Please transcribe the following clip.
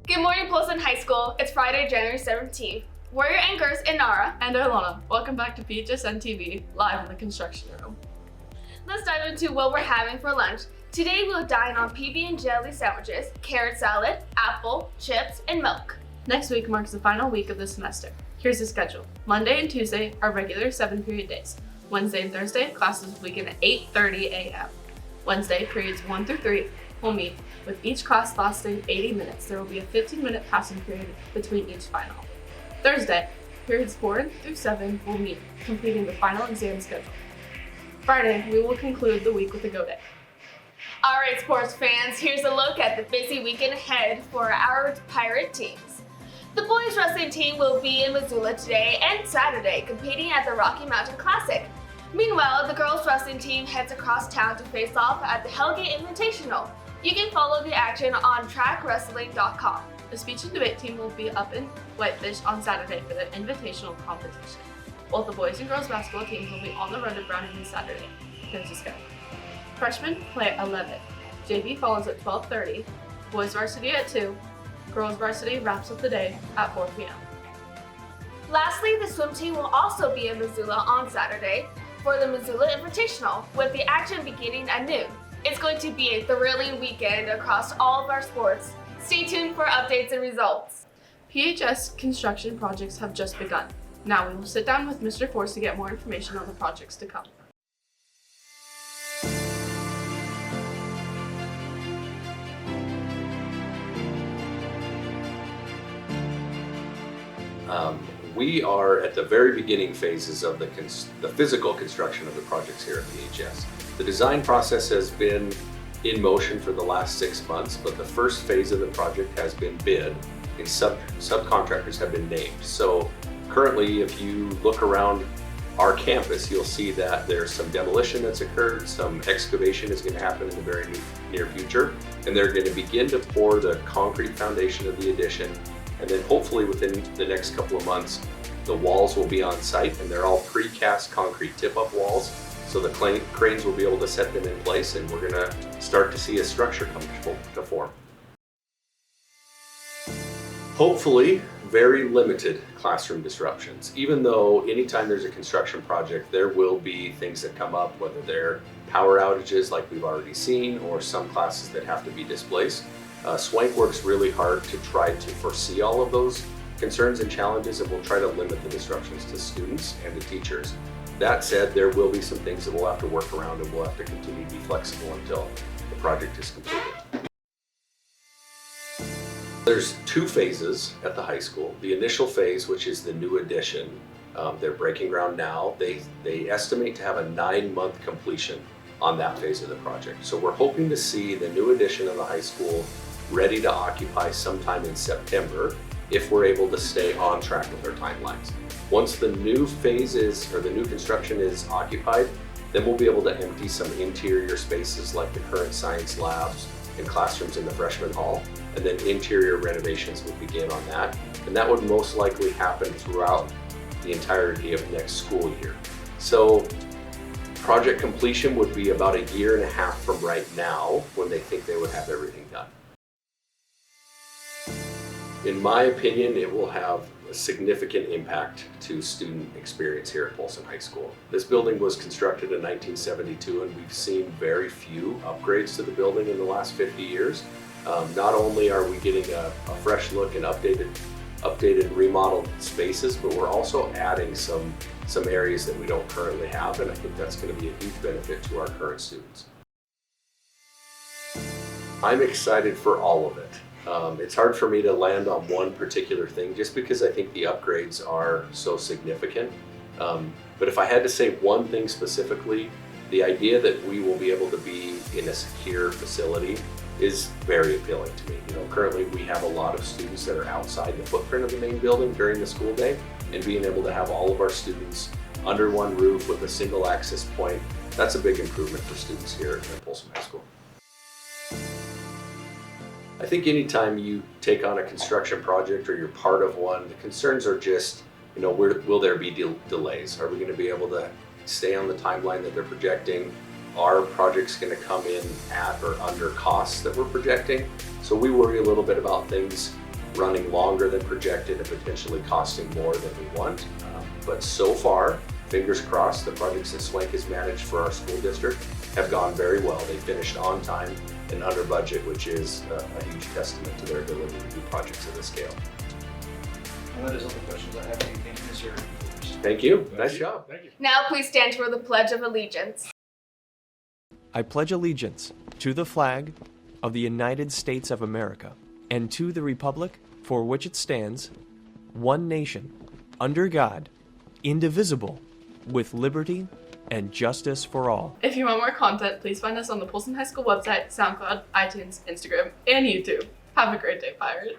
Good morning, Polson High School. It's Friday, January 17th. We're your anchors, Inara and Ilona. Welcome back to PHSN TV, live in the construction room. Let's dive into what we're having for lunch. Today we'll dine on PB and jelly sandwiches, carrot salad, apple, chips, and milk. Next week marks the final week of the semester. Here's the schedule. Monday and Tuesday are regular 7-period days. Wednesday and Thursday, classes will begin at 8:30 a.m. Wednesday, periods 1 through 3 will meet, with each class lasting 80 minutes. There will be a 15-minute passing period between each final. Thursday, periods 4 through 7 will meet, completing the final exam schedule. Friday, we will conclude the week with a go day. All right, sports fans, here's a look at the busy weekend ahead for our Pirate teams. The boys wrestling team will be in Missoula today and Saturday, competing at the Rocky Mountain Classic. Meanwhile, the girls wrestling team heads across town to face off at the Hellgate Invitational. You can follow the action on trackwrestling.com. The speech and debate team will be up in Whitefish on Saturday for the invitational competition. Both the boys and girls basketball teams will be on the road to Browning this Saturday. Here's the schedule. Freshmen play at 11. JV follows at 12:30. Boys varsity at 2. Girls varsity wraps up the day at 4 p.m. Lastly, the swim team will also be in Missoula on Saturday for the Missoula Invitational, with the action beginning at noon. It's going to be a thrilling weekend across all of our sports. Stay tuned for updates and results. PHS construction projects have just begun. Now we will sit down with Mr. Force to get more information on the projects to come. We are at the very beginning phases of the physical construction of the projects here at PHS. The design process has been in motion for the last 6 months, but the first phase of the project has been bid and subcontractors have been named. So currently, if you look around our campus, you'll see that there's some demolition that's occurred, some excavation is going to happen in the very near future, and they're going to begin to pour the concrete foundation of the addition. And then hopefully within the next couple of months, the walls will be on site, and they're all precast concrete tip-up walls. So the cranes will be able to set them in place, and we're gonna start to see a structure come to form. Hopefully, very limited classroom disruptions. Even though anytime there's a construction project, there will be things that come up, whether they're power outages like we've already seen, or some classes that have to be displaced. Swank works really hard to try to foresee all of those concerns and challenges, and we'll try to limit the disruptions to students and to teachers. That said, there will be some things that we'll have to work around, and we'll have to continue to be flexible until the project is completed. There's 2 phases at the high school. The initial phase, which is the new addition, they're breaking ground now. They estimate to have a 9-month completion on that phase of the project. So we're hoping to see the new addition of the high school ready to occupy sometime in September if we're able to stay on track with our timelines. Once the new phases or the new construction is occupied, then we'll be able to empty some interior spaces like the current science labs and classrooms in the freshman hall, and then interior renovations would begin on that. And that would most likely happen throughout the entirety of next school year. So project completion would be about 1.5 years from right now when they think they would have everything done. In my opinion, it will have a significant impact to student experience here at Polson High School. This building was constructed in 1972, and we've seen very few upgrades to the building in the last 50 years. Not only are we getting a fresh look and updated remodeled spaces, but we're also adding some areas that we don't currently have, and I think that's going to be a huge benefit to our current students. I'm excited for all of it. It's hard for me to land on one particular thing just because I think the upgrades are so significant. But if I had to say one thing specifically, the idea that we will be able to be in a secure facility is very appealing to me. Currently we have a lot of students that are outside the footprint of the main building during the school day, and being able to have all of our students under one roof with a single access point, that's a big improvement for students here at Polson High School. I think anytime you take on a construction project or you're part of one, the concerns are just, will there be delays? Are we going to be able to stay on the timeline that they're projecting? Are projects going to come in at or under costs that we're projecting? So we worry a little bit about things running longer than projected and potentially costing more than we want. But so far, fingers crossed, the projects that Swank has managed for our school district have gone very well. They finished on time and under budget, which is a huge testament to their ability to do projects of this scale. Well, that is all the questions I have. Thank you, Mr. Thank you. Nice job. Thank you. Now please stand for the Pledge of Allegiance. I pledge allegiance to the flag of the United States of America and to the republic for which it stands, one nation, under God, indivisible, with liberty and justice for all. If you want more content, please find us on the Polson High School website, SoundCloud, iTunes, Instagram, and YouTube. Have a great day, Pirate.